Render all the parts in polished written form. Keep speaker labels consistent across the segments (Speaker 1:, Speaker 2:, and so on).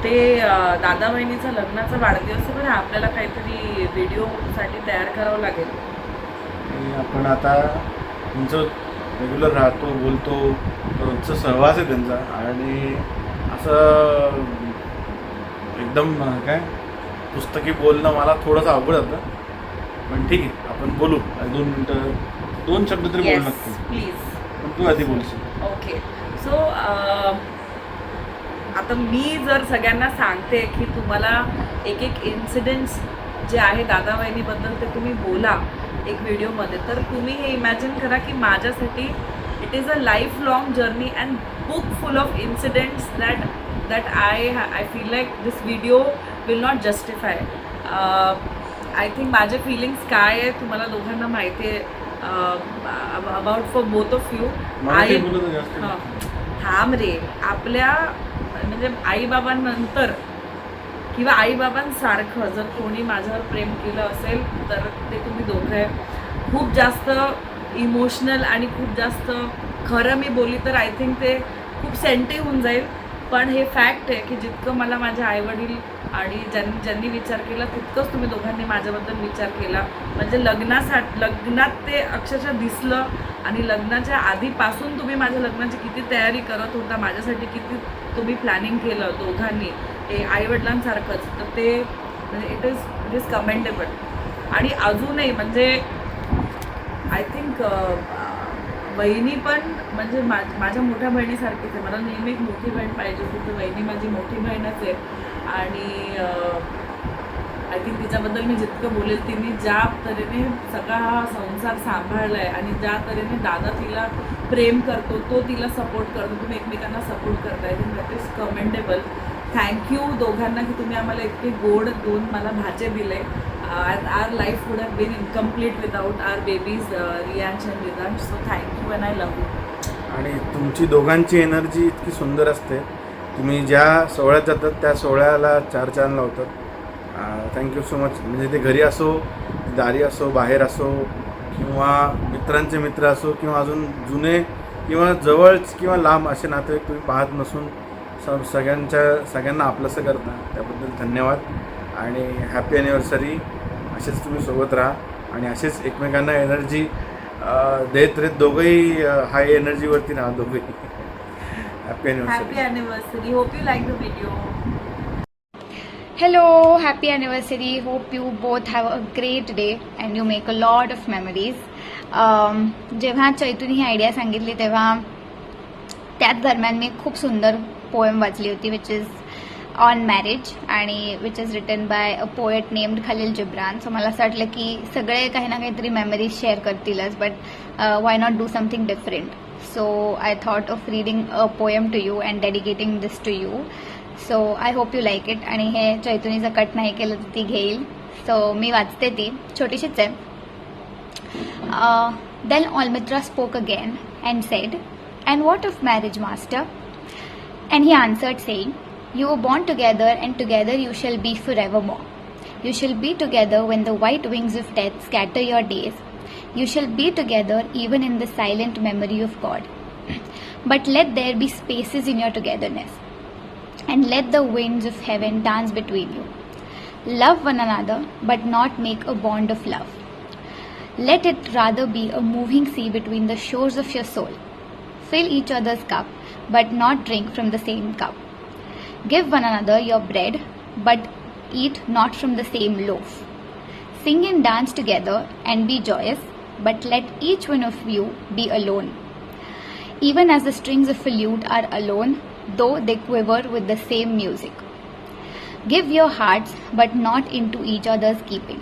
Speaker 1: हे दादा बहिणीचा लग्नाचा वाढदिवस आहे, बरं आपल्याला काहीतरी व्हिडिओसाठी तयार करावं लागेल.
Speaker 2: आपण आता तुमचं रेग्युलर राहतो, बोलतो, रोजचा सहवास आहे त्यांचा, आणि असं एकदम काय पुस्तकी बोलणं मला थोडंसं अवघड जातं. पण ठीक आहे, आपण बोलू. 2 मिनटं 2 शब्द तरी बोलू लागतो.
Speaker 1: प्लीज.
Speaker 2: पण तू आधी बोलशील.
Speaker 1: ओके. सो आता मी जर सगळ्यांना सांगते की तुम्हाला एक एक इन्सिडेंट्स जे आहे दादा बहिणीबद्दल ते तुम्ही बोला एक व्हिडिओमध्ये, तर तुम्ही हे इमॅजिन करा की माझ्यासाठी it is a life long journey and book full of incidents that I feel like this video will not justify. I think माझे फिलिंग्स काय आहे तुम्हाला दोघांना माहिती आहे, about for both of you. थांब रे. आपल्या म्हणजे आईबाबांनंतर किंवा आईबाबांसारखं जर कोणी माझ्यावर प्रेम केलं असेल तर ते तुम्ही दोघं आहे. खूप जास्त इमोशनल आणि खूप जास्त खरं मी बोलली तर आय थिंक ते खूप सेंटी होऊन जाईल, पण हे फॅक्ट आहे की जितकं मला माझे आईवडील आणि ज्यांनी विचार केला तितकंच तुम्ही दोघांनी माझ्याबद्दल विचार केला. म्हणजे लग्नात ते अक्षरशः दिसलं, आणि लग्नाच्या आधीपासून तुम्ही माझ्या लग्नाची किती तयारी करत होता, माझ्यासाठी किती तुम्ही प्लॅनिंग केलं दोघांनी, हे आईवडिलांसारखंच. तर ते म्हणजे इट इज कमेंडेबल. आणि अजूनही म्हणजे आय थिंक बहिणी पण म्हणजे माझ्या मोठ्या बहिणीसारखीच आहे. मला नेहमी एक मोठी बहीण पाहिजे होती, तर बहिणी माझी मोठी बहीणच आहे. आणि आय थिंक तिच्याबद्दल मी जितकं बोलेल, तिने ज्या तऱ्हेने सगळा हा संसार सांभाळला आहे आणि ज्या तऱ्हेने दादा तिला प्रेम करतो, तो तिला सपोर्ट करतो, तुम्ही एकमेकांना सपोर्ट करताय, think that is commendable. Thank you दोघांना की तुम्ही आम्हाला इतके गोड 2 मला भाचे दिले. Our life would have been incomplete without our babies Riyansh and Vidansh. So thank you and I love you.
Speaker 2: आणि तुमची दोघांची एनर्जी इतकी सुंदर असते. तुम्ही ज्या सोहळ्यात जातात त्या सोहळ्याला 4 चांद लावतात. Thank you so much. म्हणजे ते घरी असो, दारी असो, बाहेर असो, किंवा मित्रांचे मित्र असो, किंवा अजून जुने किंवा जवळच किंवा लांब असे नातेवाईक तुम्ही पाहत नसून सगळ्यांना आपलंसं करता, त्याबद्दल धन्यवाद. आणि हॅपी ॲनिव्हर्सरी. असेच तुम्ही सोबत राहा आणि असेच एकमेकांना एनर्जी देत राहत. दोघंही हाय एनर्जीवरती राहा दोघंही. Happy
Speaker 1: happy anniversary. Hope you like the video.
Speaker 3: Hello, happy anniversary. Hope you both have a great day and you make a lot of memories. जेव्हा चैतूने ही आयडिया सांगितली तेव्हा त्याच दरम्यान मी खूप सुंदर पोएम वाचली होती, विच इज ऑन मॅरेज, आणि which is written by a poet named Khalil Gibran. So मला असं वाटलं की सगळे काही ना काहीतरी मेमरीज शेअर करतीलच, but why not do something different. So I thought of reading a poem to you and dedicating this to you. So I hope you like it. आणि हे चैतूनीचं कट नाही केलं तर ती घेईल. सो मी वाचते, ती छोटीशीच आहे. Then Almitra spoke again and said, "And what of marriage, master?" And he answered, saying, "You were born together, and together you shall be forevermore. You shall be together when the white wings of death scatter your days. You shall be together even in the silent memory of God. But let there be spaces in your togetherness, and let the winds of heaven dance between you. Love one another, but not make a bond of love. Let it rather be a moving sea between the shores of your soul. Fill each other's cup, but not drink from the same cup. Give one another your bread, but eat not from the same loaf. Sing and dance together and be joyous, but let each one of you be alone. Even as the strings of a lute are alone, though they quiver with the same music. Give your hearts, but not into each other's keeping,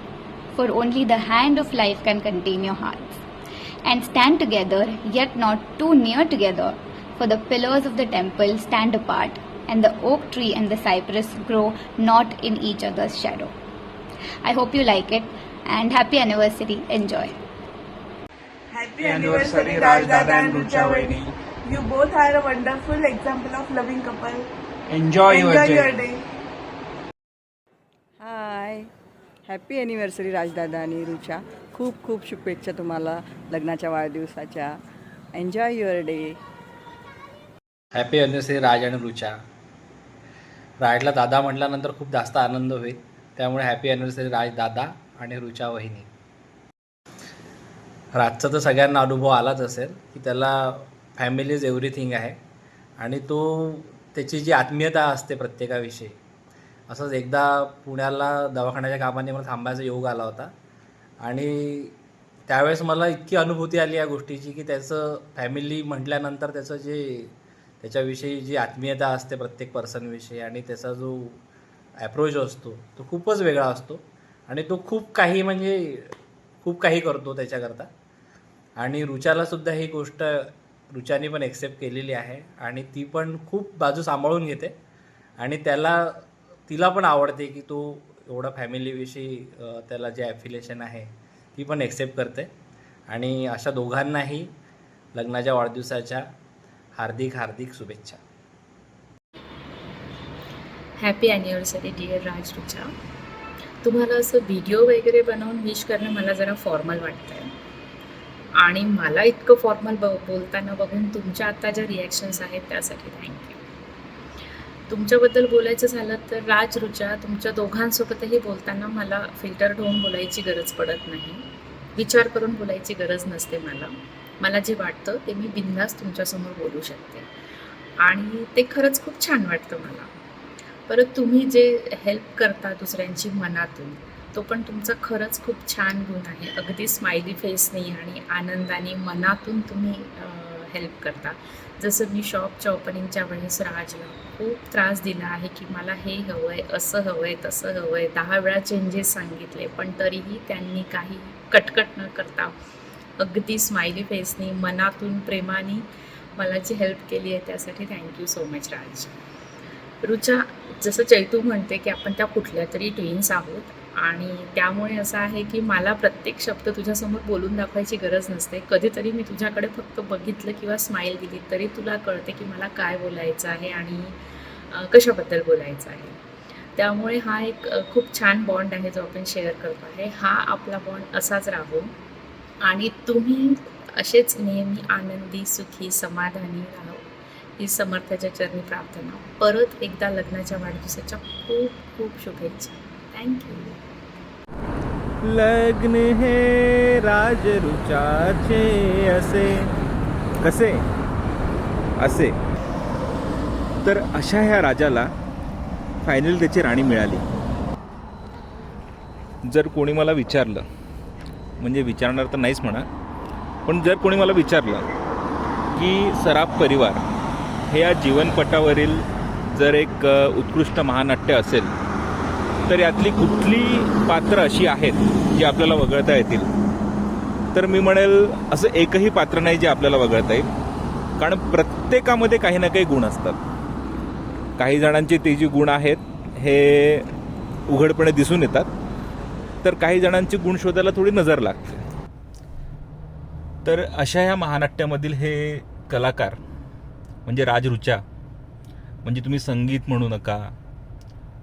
Speaker 3: for only the hand of life can contain your hearts. And stand together, yet not too near together, for the pillars of the temple stand apart, and the oak tree and the cypress grow not in each other's shadow." I hope you like it, and happy anniversary. Enjoy.
Speaker 1: Happy anniversary, Rajdada and Rucha Vaini. You both are a wonderful example of loving couple.
Speaker 4: Enjoy your
Speaker 1: your day.
Speaker 5: Hi, happy anniversary Rajdada आणि रुचा. खूप खूप शुभेच्छा तुम्हाला लग्नाच्या वाढदिवसाच्या. Enjoy your day.
Speaker 4: Happy anniversary Raj आणि रुचा. राजला दादा म्हटल्यानंतर खूप जास्त आनंद होईल. त्यामुळे हॅपी ॲनिव्हर्सरी राज दादा आणि रुचा वहिनी. राजचा तर सगळ्यांना अनुभव आलाच असेल की त्याला फॅमिली इज एव्हरीथिंग आहे आणि तो त्याची जी आत्मीयता असते प्रत्येकाविषयी. असंच एकदा पुण्याला दवाखान्याच्या कामाने मला थांबायचा योग आला होता आणि त्यावेळेस मला इतकी अनुभूती आली या गोष्टीची की त्याचं फॅमिली म्हटल्यानंतर त्याच्याविषयी जी आत्मीयता असते प्रत्येक पर्सनविषयी आणि त्याचा जो ॲप्रोच असतो तो खूपच वेगळा असतो आणि तो खूप काही करतो त्याच्याकरता. आणि रुचालासुद्धा ही गोष्ट रुचाने पण एक्सेप्ट केलेली आहे आणि ती पण खूप बाजू सांभाळून घेते आणि तिला पण आवडते की तो एवढा फॅमिलीविषयी त्याला जे ॲफिलिएशन आहे ती पण एक्सेप्ट करते. आणि अशा दोघांनाही लग्नाच्या वाढदिवसाच्या हार्दिक हार्दिक शुभेच्छा.
Speaker 6: हॅपी ॲनिव्हर्सरी डिअर राज रुचा. तुम्हाला असं व्हिडिओ वगैरे बनवून विश करणं मला जरा फॉर्मल वाटतं आहे आणि मला इतकं फॉर्मल बोलताना बघून तुमच्या आत्ता ज्या रिॲक्शन्स आहेत त्यासाठी थँक्यू. तुमच्याबद्दल बोलायचं झालं तर राज रुचा तुमच्या दोघांसोबतही बोलताना मला फिल्टर ठेवून बोलायची गरज पडत नाही. विचार करून बोलायची गरज नसते. मला जे वाटतं ते मी बिनधास्त तुमच्यासमोर बोलू शकते आणि ते खरंच खूप छान वाटतं मला. परत तुम्ही जे हेल्प करता दुसऱ्यांची मनातून तो पण तुमचा खरंच खूप छान गुण आहे. अगदी स्माइली फेसनी आणि आनंदाने मनातून तुम्ही हेल्प करता. जसं मी शॉपच्या ओपनिंगच्या वेळेस राजला खूप त्रास दिला आहे की मला हे हवं आहे, असं हवं आहे, तसं हवं आहे, 10 वेळा चेंजेस सांगितले पण तरीही त्यांनी काही कटकट न करता अगदी स्माइली फेसनी मनातून प्रेमाने मला जी हेल्प केली आहे त्यासाठी थँक्यू सो मच राज. रुचा, जसं चैतू म्हणते की आपण त्या कुठल्या तरी ट्विन्स आहोत आणि त्यामुळे असं आहे की मला प्रत्येक शब्द तुझ्यासमोर बोलून दाखवायची गरज नसते. कधीतरी मी तुझ्याकडे फक्त बघितलं किंवा स्माईल दिली तरी तुला कळते की मला काय बोलायचं आहे आणि कशाबद्दल बोलायचं आहे. त्यामुळे हा एक खूप छान बॉन्ड आहे जो आपण शेअर करतो आहे. हा आपला बॉन्ड असाच राहो आणि तुम्ही असेच नेहमी आनंदी, सुखी, समाधानी राहो ही समर्थाच्या चरणी प्रार्थना. परत एकदा लग्नाच्या वाढदिवसाच्या खूप खूप शुभेच्छा. थँक्यू.
Speaker 7: लग्न हे राज रुचाचे कसे असे तर अशा ह्या राजाला फायनल त्याची राणी मिळाली. जर कोणी मला विचारलं, म्हणजे विचारणार तर नाहीच म्हणा, पण जर कोणी मला विचारलं की सराफ परिवार हे या जीवनपटावरील जर एक उत्कृष्ट महानाट्य असेल तर यातली कुठली पात्र अशी आहेत जी आपल्याला वगळता येतील, तर मी म्हणेल असं एकही पात्र नाही जे आपल्याला वगळता येईल. कारण प्रत्येकामध्ये काही ना काही गुण असतात. काही जणांचे ते जे गुण आहेत हे उघडपणे दिसून येतात, तर काही जणांचे गुण शोधायला थोडी नजर लागते. तर अशा ह्या महानाट्यामधील हे कलाकार म्हणजे राज रुचा, म्हणजे तुम्ही संगीत म्हणू नका,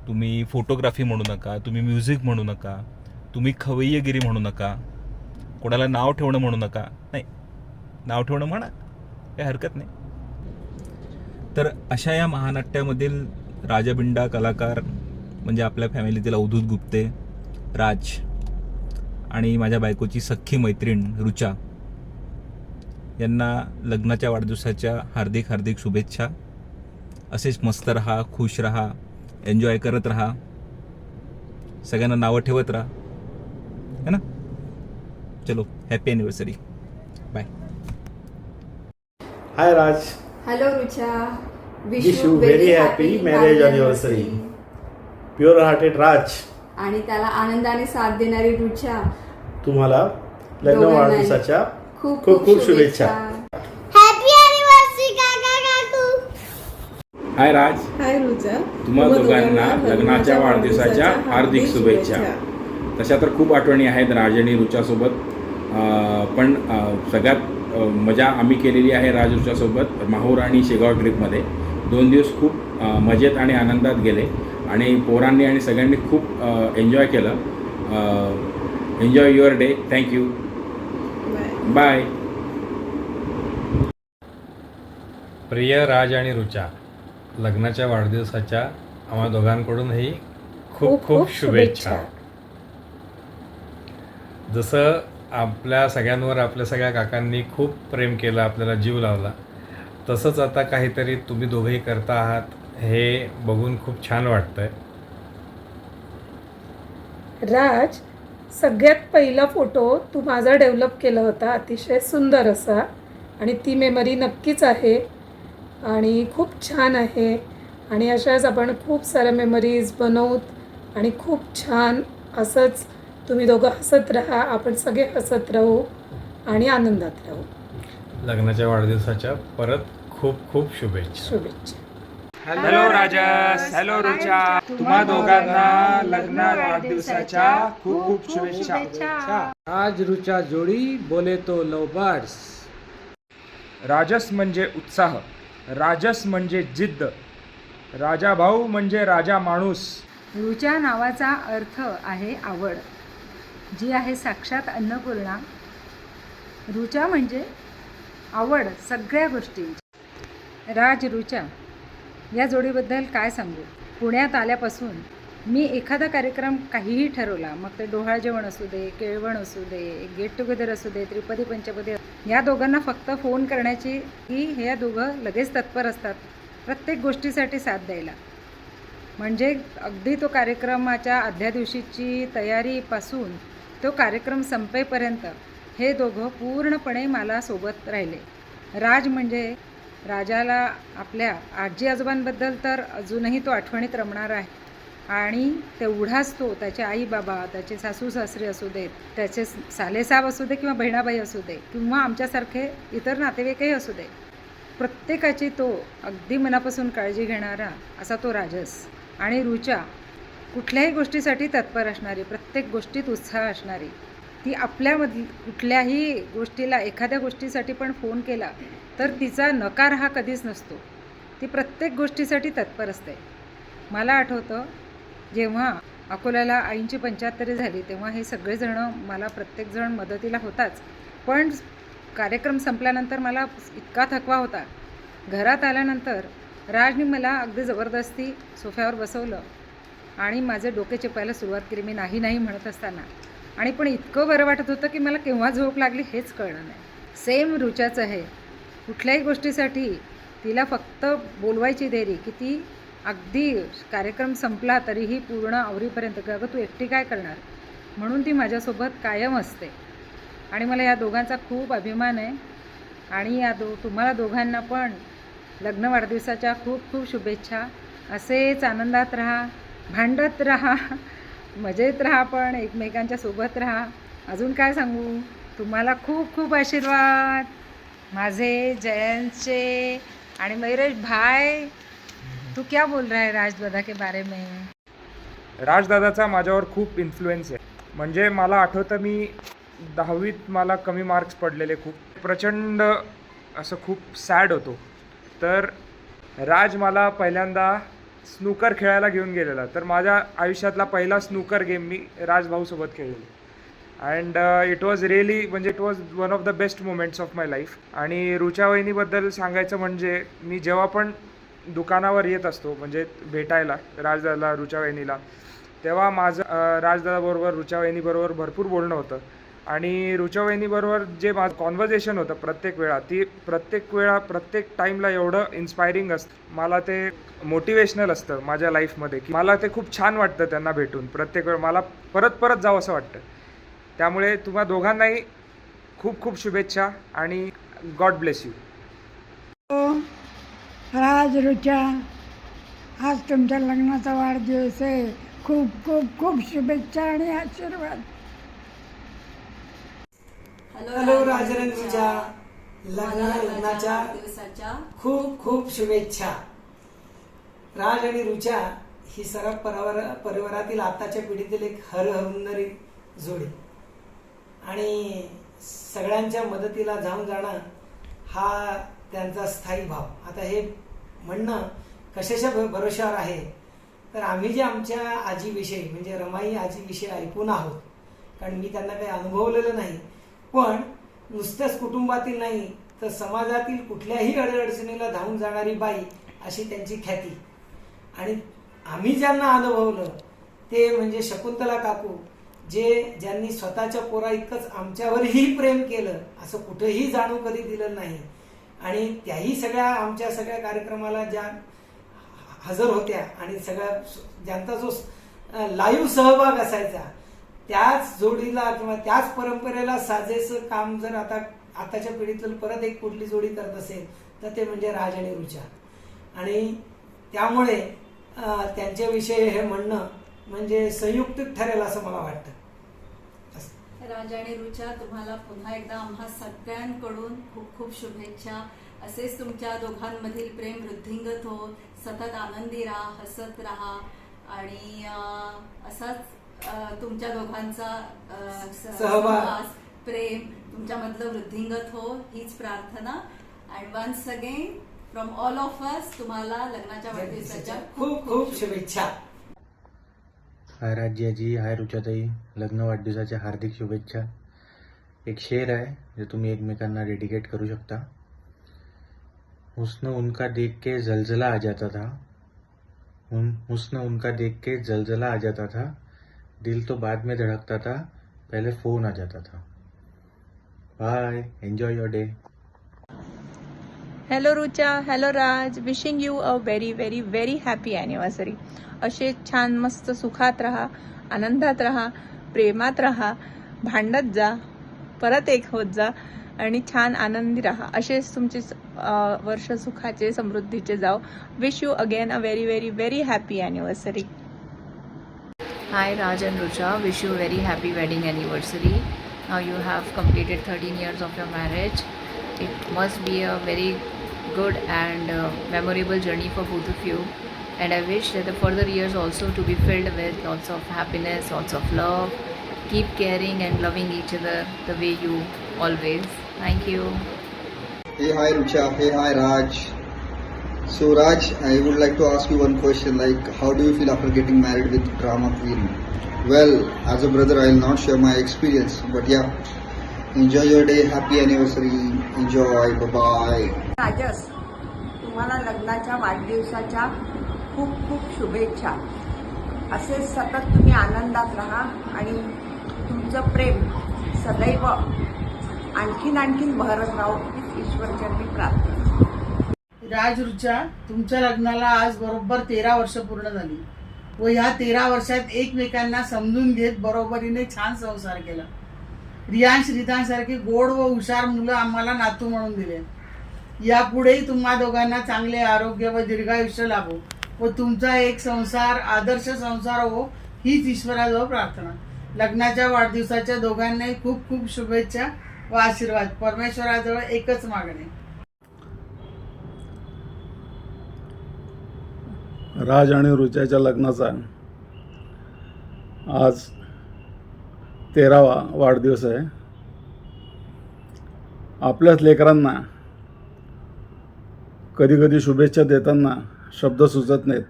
Speaker 7: तुम्ही फोटोग्राफी म्हणू नका, तुम्ही म्युझिक म्हणू नका, तुम्ही खवय्यगिरी म्हणू नका, कोणाला नाव ठेवणं म्हणू नका. नाही, नाव ठेवणं म्हणा, काही हरकत नाही. तर अशा या महानाट्यामधील राजबिंडा कलाकार म्हणजे आपल्या फॅमिलीतील अवधूत गुप्ते, राज आणि माझ्या बायकोची सख्खी मैत्रीण रुचा यांना लग्नाच्या वाढदिवसाच्या हार्दिक हार्दिक शुभेच्छा. असेच मस्त रहा, खुश रहा, एन्जॉय करत रहा, सगळ्यांना नावं ठेवत राहा, है ना. चलो, happy anniversary, bye.
Speaker 2: Hi Raj.
Speaker 8: Hello Rucha,
Speaker 2: wish you very happy marriage anniversary. Pure hearted Raj
Speaker 8: आणि त्याला आनंदाने साथ देणारी रुचा,
Speaker 2: तुम्हाला लग्न
Speaker 8: दोघांनाही
Speaker 2: वाढदिवसाच्या
Speaker 8: खूप
Speaker 2: खूप खूप शुभेच्छा.
Speaker 9: हॅपी अॅनिव्हर्सरी काका काकू.
Speaker 10: हाय राज.
Speaker 5: हाय रुचा.
Speaker 10: तुम्हा दोघांना लग्नाच्या वाढदिवसाच्या हार्दिक शुभेच्छा. तशा तर खूप आठवणी आहेत राज आणि रुचासोबत, पण सगळ्यात मजा आम्ही केलेली आहे राज रुचासोबत माहूर आणि शेगाव ट्रिपमध्ये. 2 दिवस खूप मजेत आणि आनंदात गेले आणि पोरांनी आणि सगळ्यांनी खूप एन्जॉय केलं. Enjoy your day. Thank you. Bye.
Speaker 11: प्रिय राज आणि रुचा, लग्नाच्या वाढदिवसाच्या आम्हा दोघांकडूनही खूप खूप शुभेच्छा. जसं आपल्या सगळ्यांवर आपल्या सगळ्या काकांनी खूप प्रेम केलं, आपल्याला जीव लावला, तसंच आता काहीतरी तुम्ही दोघंही करता आहात हे बघून खूप छान वाटतंय.
Speaker 12: राज, सगळ्यात पहिला फोटो तू माझा डेव्हलप केला होता, अतिशय सुंदर असा, आणि ती मेमरी नक्कीच आहे आणि खूप छान आहे. आणि अशाच आपण खूप साऱ्या मेमरीज बनवूत आणि खूप छान असंच तुम्ही दोघं हसत राहा, आपण सगळे हसत राहू आणि आनंदात राहू.
Speaker 11: लग्नाच्या वाढदिवसाच्या परत खूप खूप शुभेच्छा.
Speaker 12: शुभेच्छा.
Speaker 13: हॅलो राजस, हॅलो रुचा, तुम्हा दोघांना लग्न वाढदिवसाच्या खूप खूप शुभेच्छा.
Speaker 14: राज रुचा जोडी बोले तो लव बर्ड्स.
Speaker 13: राजस म्हणजे उत्साह, राजस म्हणजे जिद्द, राजा भाऊ म्हणजे राजा माणूस.
Speaker 15: रुचा नावाचा अर्थ आहे आवड, जी आहे साक्षात अन्नपूर्णा. रुचा म्हणजे आवड सगळ्या गोष्टींची. राज रुचा या जोडीबद्दल काय सांगू. पुण्यात आल्यापासून मी एखादा कार्यक्रम काहीही ठरवला, मग ते डोहाळ जेवण असू दे, केळवण असू दे, गेट टुगेदर असू दे, त्रिपदी पंचपदी, या दोघांना फक्त फोन करण्याची की हे दोघं लगेच तत्पर असतात प्रत्येक गोष्टीसाठी साथ द्यायला. म्हणजे अगदी तो कार्यक्रमाच्या आदल्या दिवशीची तयारीपासून तो कार्यक्रम संपेपर्यंत हे दोघं पूर्णपणे मला सोबत राहिले. राज म्हणजे राजाला आपल्या आजी आजोबांबद्दल तर अजूनही तो आठवणीत रमणार आहे, आणि तेवढाच तो त्याचे आई बाबा, त्याचे सासू सासरे असू देत, त्याचे सालेसाब असू दे किंवा बहिणाबाई असू दे, किंवा आमच्यासारखे इतर नातेवाईकही असू दे, प्रत्येकाची तो अगदी मनापासून काळजी घेणारा असा तो राजस. आणि रुचा कुठल्याही गोष्टीसाठी तत्पर असणारी, प्रत्येक गोष्टीत उत्साह असणारी. ती आपल्यामधली कुठल्याही गोष्टीला, एखाद्या गोष्टीसाठी पण फोन केला तर तिचा नकार हा कधीच नसतो. ती प्रत्येक गोष्टीसाठी तत्पर असते. मला आठवतं जेव्हा अकोल्याला आईंची 75 झाली तेव्हा हे सगळेजणं, मला प्रत्येकजण मदतीला होताच, पण कार्यक्रम संपल्यानंतर मला इतका थकवा होता. घरात आल्यानंतर राजने मला अगदी जबरदस्ती सोफ्यावर बसवलं आणि माझे डोके चिपायला सुरुवात केली, मी नाही नाही म्हणत असताना. आणि पण इतकं बरं वाटत होतं की मला केव्हा झोप लागली हेच कळलं नाही. सेम रुचाचं आहे. कुठल्याही गोष्टीसाठी तिला फक्त बोलवायची देरी की ती अगदी कार्यक्रम संपला तरीही पूर्ण आवरीपर्यंत, की अगं तू एकटी काय करणार, म्हणून ती माझ्यासोबत कायम असते. आणि मला या दोघांचा खूप अभिमान आहे. आणि या तुम्हाला दोघांना पण लग्न वाढदिवसाच्या खूप खूप शुभेच्छा. असेच आनंदात राहा, भांडत राहा, मजेत राहा, पण एकमेकांच्या सोबत राहा. अजून काय सांगू, तुम्हाला खूप खूप आशीर्वाद माझे, जयंतचे. आणि मयूरेश भाई, तू क्या बोल रहा है राजदादा के बारे में?
Speaker 13: राजदादाचा माझ्यावर खूप इन्फ्लुएन्स आहे. म्हणजे मला आठवतं मी 10वीत मला कमी मार्क्स पडलेले, खूप प्रचंड असं खूप सॅड होतो. तर राज मला पहिल्यांदा स्नूकर खेळायला घेऊन गेलेला. तर माझ्या आयुष्यातला पहिला स्नूकर गेम मी राजभाऊसोबत खेळलेलो. अँड इट वॉज रिअली, म्हणजे it was one of the best moments of my life. आणि रुचा वहिनीबद्दल सांगायचं म्हणजे मी जेव्हा पण दुकानावर येत असतो म्हणजे भेटायला राजदादाला, रुचा वहिनीला, तेव्हा माझं राजदादाबरोबर, रुचा वहिनीबरोबर भरपूर बोलणं होतं. आणि रुचा वहिनीबरोबर जे माझं कॉन्व्हर्सेशन होतं प्रत्येक वेळा, प्रत्येक टाईमला एवढं इन्स्पायरिंग असतं. मला ते मोटिवेशनल असतं माझ्या लाईफमध्ये, की मला ते खूप छान वाटतं त्यांना भेटून. प्रत्येक वेळ मला परत परत जावं असं वाटतं. त्यामुळे तुम्हा दोघांनाही खूप खूप शुभेच्छा आणि गॉड ब्लेस यू.
Speaker 16: राज रुचा, आज तुमच्या लग्नाचा वाढदिवस आहे. खूप खूप खूप शुभेच्छा आणि आशीर्वाद.
Speaker 17: हॅलो राजरंगीच्या लग्नाच्या खूप खूप शुभेच्छा. राज आणि रुचा ही सर्व परिवारातील आताच्या पिढीतील एक हरहुन्नरी जोडी आणि सगळ्यांच्या मदतीला धावून जाणं हा त्यांचा स्थायी भाव. आता हे म्हणणं कशाच्या भरोशावर आहे, तर आम्ही जे आमच्या आजीविषयी म्हणजे रमाई आजीविषयी ऐकून आहोत, कारण मी त्यांना काही अनुभवलेलं नाही, पण नुसत्याच कुटुंबातील नाही तर समाजातील कुठल्याही अडचणीला धावून जाणारी बाई अशी त्यांची ख्याती. आणि आम्ही ज्यांना अनुभवलं ते म्हणजे शकुंतला काकू, ज्यांनी स्वतःच्या पोरा इतकंच आमच्यावरही प्रेम केलं, असं कुठेही जाणू कधी दिलं नाही. आणि त्याही आमच्या सगळ्या कार्यक्रमाला ज्या हजर होत्या आणि ज्यांचा जो लाईव्ह सहभाग असायचा, त्याच जोडीला किंवा त्याच परंपरेला साजेसं काम जर आताच्या पिढीतलं परत एक कुठली जोडी करत असेल तर ते म्हणजे राज आणि रुचा. आणि त्यामुळे त्यांच्याविषयी हे म्हणणं म्हणजे संयुक्तिक ठरेल असं मला वाटतं.
Speaker 5: राज आणि रुचा, तुम्हाला पुन्हा एकदा आम्हा सगळ्यांकडून खूप खूप शुभेच्छा. असेच तुमच्या दोघांमधील प्रेम वृद्धिंगत हो, सतत आनंदी राहा, हसत राहा आणि असाच तुमच्या दोघांचा सहवास, प्रेम तुमच्यामधलं वृद्धिंगत हो, हीच प्रार्थना. And once again from all of us तुम्हाला लग्नाच्या वाढदिवसाच्या खूप खूप शुभेच्छा.
Speaker 18: हाय राज्याजी, हाय रुचाताई, लग्न वाढदिवसाच्या हार्दिक शुभेच्छा. एक शेर आहे जो तुम्ही एकमेकांना डेडिकेट करू शकता. हुस्न उनका देख के जलजला आ जाता था, हुस्न उनका देख के जलजला आ जाता था, दिल तो बाद में धड़कता था, पहले फोन आ जाता था. Bye, enjoy your day.
Speaker 19: Hello Rucha, hello Raj, wishing you a very very very happy anniversary. असे छान मस्त सुखात राहा, आनंदात राहा, प्रेमात राहा, भांडत जा, परत एक होत जा आणि छान आनंदी राहा. असेच तुमचे वर्ष सुखाचे समृद्धीचे जाओ. Wish you again a very very very happy anniversary.
Speaker 6: Hi Raj and Rucha, wish you a very happy wedding anniversary. Now you have completed 13 years of your marriage. It must be a very good and memorable journey for both of you. And I wish that the further years also to be filled with lots of happiness, lots of love. Keep caring and loving each other the way you always. Thank you.
Speaker 20: Hey, hi Rucha. Hey, hi Raj. So Raj, I would like to ask you one question, like how do you feel after getting married with drama queen? Well, as a brother I will not share my experience, but yeah, enjoy your day, happy anniversary, enjoy, bye bye.
Speaker 5: राजस, तुम्हाला लग्नाच्या वाढदिवसाच्या खूप खूप शुभेच्छा. असेच सतत तुम्ही आनंदात राहा आणि तुमचं प्रेम सदैव आणखीन बहरत राहो, हीच ईश्वरचरणी प्रार्थना.
Speaker 21: राज रुचा, तुमच्या लग्नाला आज बरोबर 13 वर्ष पूर्ण झाली व ह्या 13 वर्षात एकमेकांना समजून घेत बरोबरीने छान संसार केला. रियांश, रितांसारखे गोड व हुशार मुलं आम्हाला नातू म्हणून दिले. यापुढेही तुम्हा दोघांना चांगले आरोग्य व दीर्घायुष्य लाभो व तुमचा एक संसार आदर्श संसार हो, हीच ईश्वराजवळ प्रार्थना. लग्नाच्या वाढदिवसाच्या दोघांनाही खूप खूप शुभेच्छा व आशीर्वाद. परमेश्वराजवळ एकच मागणे.
Speaker 2: राज आणि रुचाच्या लग्नाचा आज 13वा वाढदिवस आहे. आपल्याच लेकरांना कधी कधी शुभेच्छा देताना शब्द सुचत नाहीत,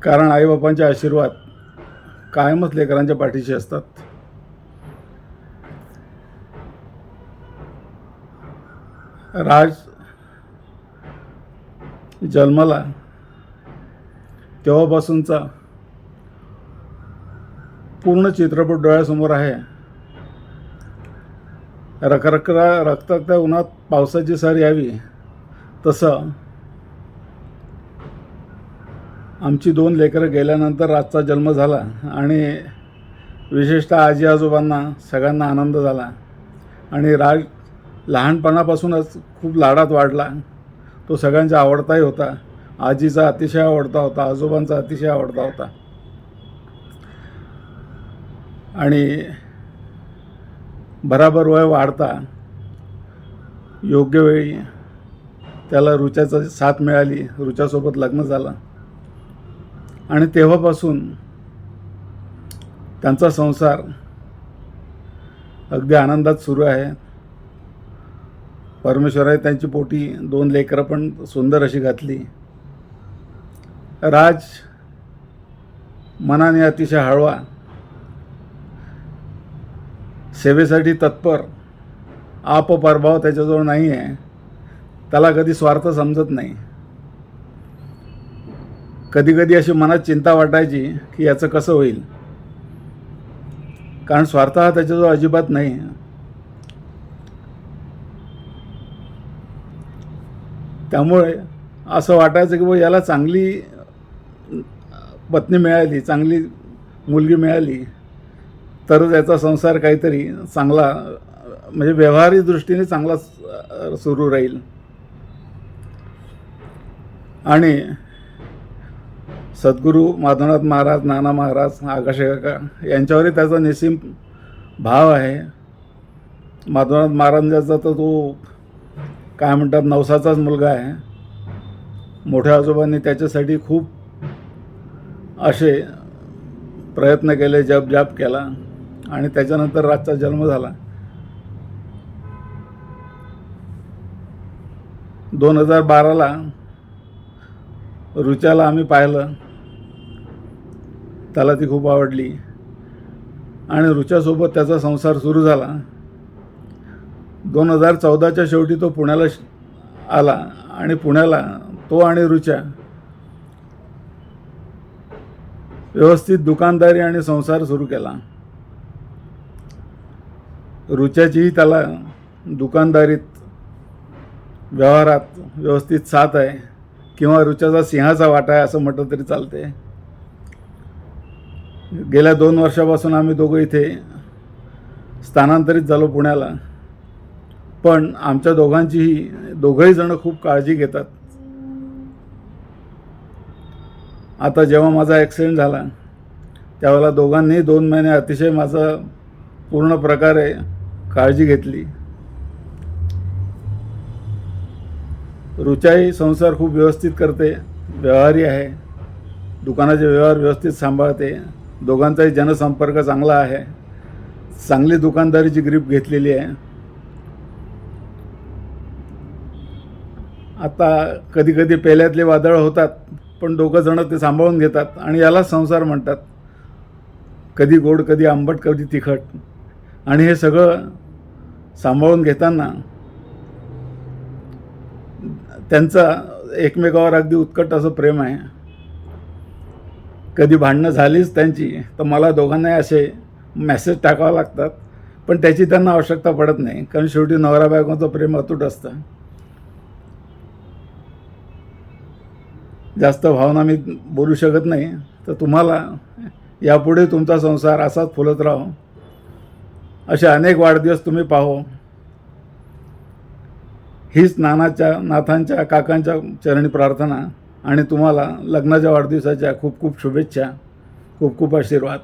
Speaker 2: कारण आईबापांचे आशीर्वाद कायमच लेकरांच्या पाठीशी असतात. राज जन्माला तेव्हापासूनचा पूर्ण चित्रपट डोळ्यासमोर आहे. रखरखत्या उन्हात पावसाची सर यावी तसं आमची 2 लेकरं गेल्यानंतर राजचा जन्म झाला आणि विशेषतः आजी आजोबांना सगळ्यांना आनंद झाला. आणि राज लहानपणापासूनच खूप लाडात वाढला. तो सगळ्यांचा आवडताही होता. आजीचा अतिशय आवडता होता, आजोबांचा अतिशय आवडता होता. आणि बराबर वय वाढता योग्य वेळी त्याला रुचाचा साथ मिळाली, रुचासोबत लग्न झालं आणि तेव्हापासून त्यांचा संसार अगदी आनंदात सुरू आहे. परमेश्वराने त्यांची पोटी 2 लेकरं पण सुंदर अशी घातली. राज मनाने अतिशय हळवा, सेवेसाठी तत्पर, आपपरभाव त्याच्याजवळ नाही आहे. त्याला कधी स्वार्थ समजत नाही. कधी कधी अशी मनात चिंता वाटायची की याचं कसं होईल, कारण स्वार्थ हा त्याच्याजवळ अजिबात नाही. त्यामुळे असं वाटायचं की याला चांगली पत्नी मिळाली, चांगली मुलगी मिळाली तरच याचा संसार काहीतरी चांगला, म्हणजे व्यवहारिक दृष्टीने चांगला सुरू राहील. आणि सद्गुरू माधवनाथ महाराज, नाना महाराज, आकाशे काका यांच्यावरही त्याचा निस्सीम भाव आहे. माधवनाथ महाराजांचा तर तो काय म्हणतात नवसाचाच मुलगा आहे. मोठ्या आजोबांनी त्याच्यासाठी खूप असे प्रयत्न केले, जप जाप केला आणि त्याच्यानंतर राजचा जन्म झाला. 2012ला रुच्याला आम्ही पाहिलं, त्याला ती खूप आवडली आणि रुच्यासोबत त्याचा संसार सुरू झाला. 2014च्या शेवटी तो पुण्याला आला आणि पुण्याला तो आणि रुच्या व्यवस्थित दुकानदारी आणि संसार सुरू केला. रुच्याचीही त्याला दुकानदारीत, व्यवहारात व्यवस्थित साथ आहे, किंवा रुच्याचा सिंहाचा वाटा आहे असं म्हटलं तरी चालते. गेल्या 2 वर्षापासून आम्ही दोघं इथे स्थानांतरित झालो पुण्याला, पण आमच्या दोघंही जण खूप काळजी घेतात. आता जेव्हा माझा ॲक्सिडेंट झाला त्यावेळेला दोघांनी 2 महिने अतिशय माझं पूर्ण प्रकारे काळजी घेतली. रुचाही संसार खूप व्यवस्थित करते, व्यवहारी आहे, दुकानाचे व्यवहार व्यवस्थित सांभाळते, दोघांचाही जनसंपर्क चांगला आहे, चांगली दुकानदारीची ग्रीप घेतलेली आहे. आता कधी कधी पेल्यातले वादळ होतात, पण दोघं जण ते सांभाळून घेतात आणि याला संसार म्हणतात. कधी गोड, कधी आंबट, कधी तिखट, आणि हे सगळं सांभाळून घेताना त्यांचा एकमेकावर अगदी उत्कट असं प्रेम आहे. कधी भांडणं झालीच त्यांची तर मला दोघांनाही असे मेसेज टाकावे लागतात, पण त्याची त्यांना आवश्यकता पडत नाही, कारण शेवटी नवरा बायकोचं प्रेम अतूट असतं. जास्त भावना मी बोलू शकत नाही, तर तुम्हाला यापुढे तुमचा संसार असाच फुलत राहो, असे अनेक वाढदिवस तुम्ही पाहो, हीच नाथांच्या काकांच्या चरणी प्रार्थना. आणि तुम्हाला लग्नाच्या वाढदिवसाच्या खूप खूप शुभेच्छा, खूप खूप आशीर्वाद.